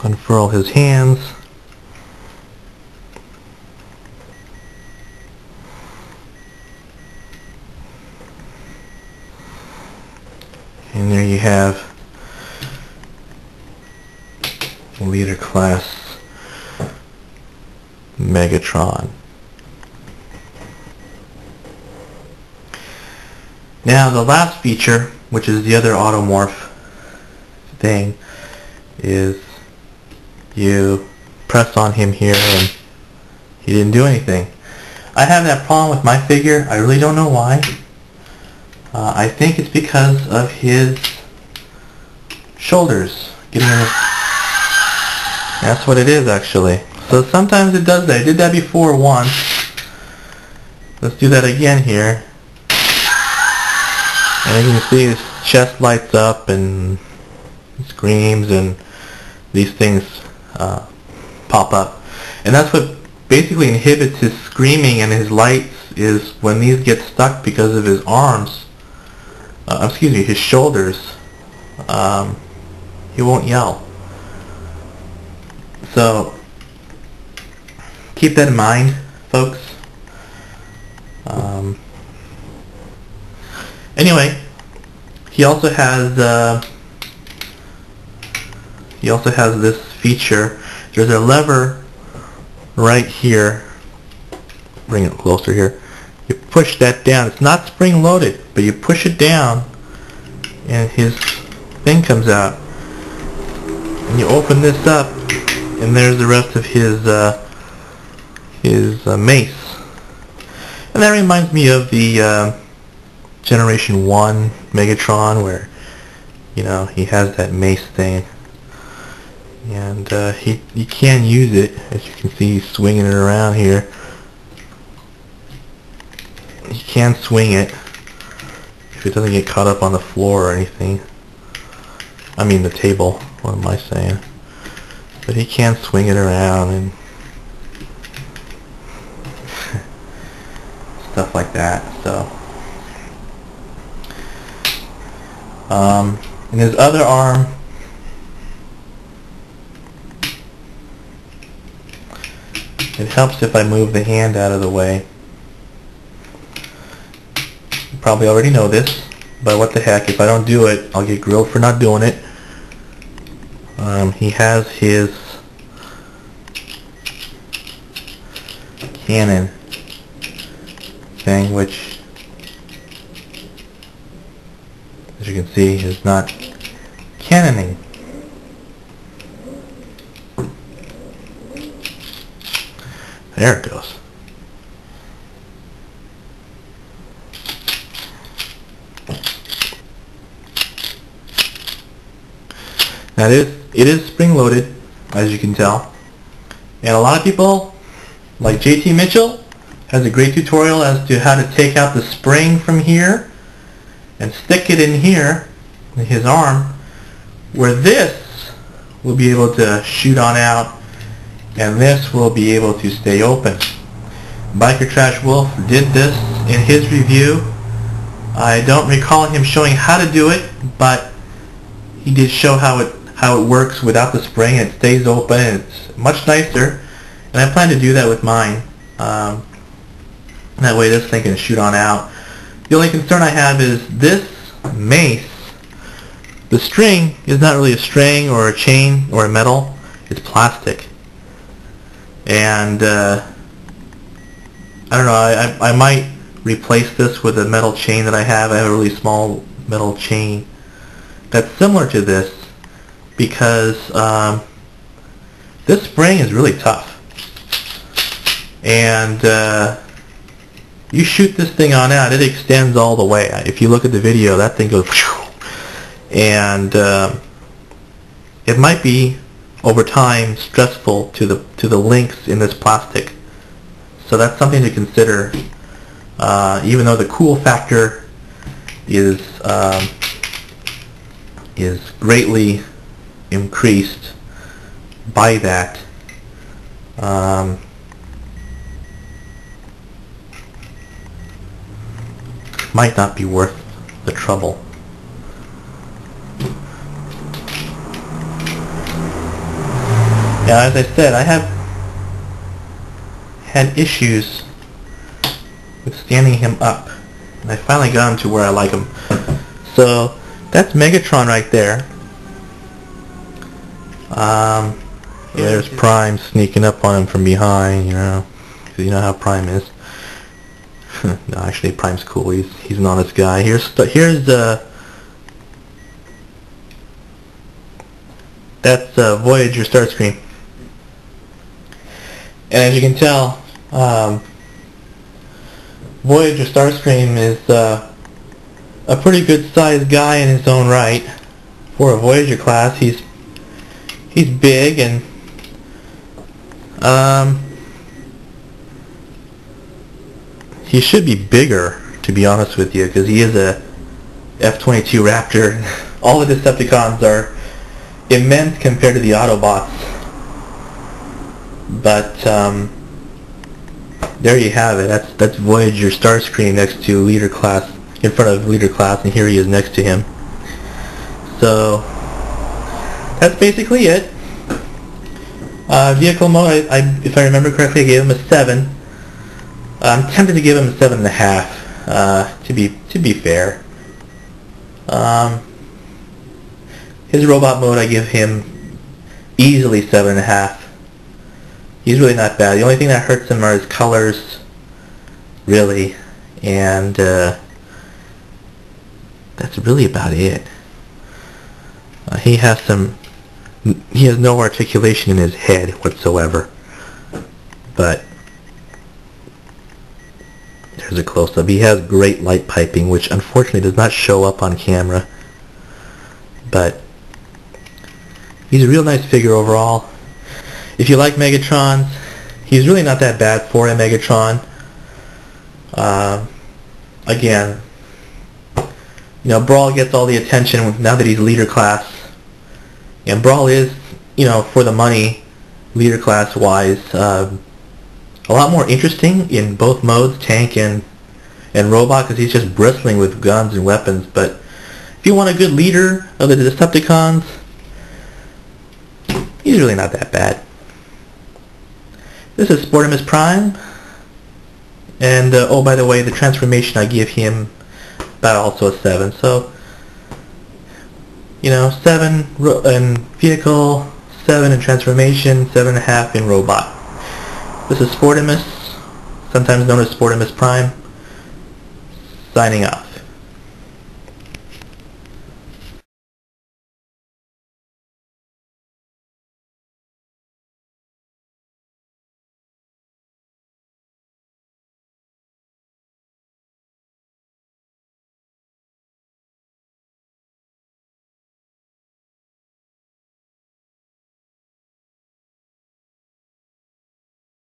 unfurl his hands. And there you have Leader Class Megatron. Now the last feature, which is the other automorph thing, is you press on him here and he didn't do anything. I have that problem with my figure. I really don't know why. I think it's because of his shoulders getting in his... That's what it is, actually. So sometimes it does that. I did that before once. Let's do that again here. And you can see his chest lights up and screams and these things pop up. And that's what basically inhibits his screaming and his lights, is when these get stuck because of his arms, excuse me, his shoulders, he won't yell. So keep that in mind, folks. Anyway, he also has this feature. There's a lever right here. Bring it closer here. You push that down. It's not spring loaded, but you push it down and his thing comes out. And you open this up and there's the rest of his mace. And that reminds me of the Generation 1 Megatron, where, you know, he has that mace thing. And he can use it. As you can see, he's swinging it around here. He can swing it if it doesn't get caught up on the floor or anything. I mean the table, what am I saying? But he can swing it around and stuff like that. So in his other arm, it helps if I move the hand out of the way. You probably already know this, but what the heck, if I don't do it, I'll get grilled for not doing it. He has his cannon thing, which, as you can see, is not cannoning. There it goes. Now it is spring loaded, as you can tell, and a lot of people, like JT Mitchell, has a great tutorial as to how to take out the spring from here and stick it in here, in his arm, where this will be able to shoot on out and this will be able to stay open. Biker Trash Wolf did this in his review. I don't recall him showing how to do it, but he did show how it works without the spring. It stays open and it's much nicer, and I plan to do that with mine. That way this thing can shoot on out. The only concern I have is this mace. The string is not really a string or a chain or a metal. It's plastic. And I don't know, I might replace this with a metal chain that I have. I have a really small metal chain that's similar to this, because this spring is really tough. And you shoot this thing on out, it extends all the way. If you look at the video, that thing goes whew, and it might be over time stressful to the links in this plastic. So that's something to consider. Even though the cool factor is greatly increased by that, might not be worth the trouble. Now, as I said, I have had issues with standing him up, and I finally got him to where I like him. So that's Megatron right there. There's Prime sneaking up on him from behind, you know, 'cause you know how Prime is. No, actually, Prime's cool. He's an honest guy. Here's that's Voyager Starscream, and as you can tell, Voyager Starscream is a pretty good sized guy in his own right. For a Voyager class, he's big, and he should be bigger, to be honest with you, because he is a F-22 Raptor. All the Decepticons are immense compared to the Autobots. But there you have it. That's Voyager Starscream next to Leader Class, in front of Leader Class, and here he is next to him. So that's basically it. Vehicle mode, if I remember correctly, I gave him a 7. I'm tempted to give him a 7.5. To be fair. His robot mode, I give him easily 7.5. He's really not bad. The only thing that hurts him are his colors, really, and that's really about it. He has no articulation in his head whatsoever. But there's a close-up. He has great light piping, which unfortunately does not show up on camera. But he's a real nice figure overall. If you like Megatrons, he's really not that bad for a Megatron. Again, you know, Brawl gets all the attention now that he's Leader Class. And Brawl is, you know, for the money, Leader Class wise, a lot more interesting in both modes, tank and robot, because he's just bristling with guns and weapons. But if you want a good leader of the Decepticons, he's really not that bad. This is Sportimus Prime, and oh, by the way, the transformation, I give him about also a 7. So, you know, 7 in vehicle, 7 in transformation, 7.5 in robot. This is Sportimus, sometimes known as Sportimus Prime, signing off.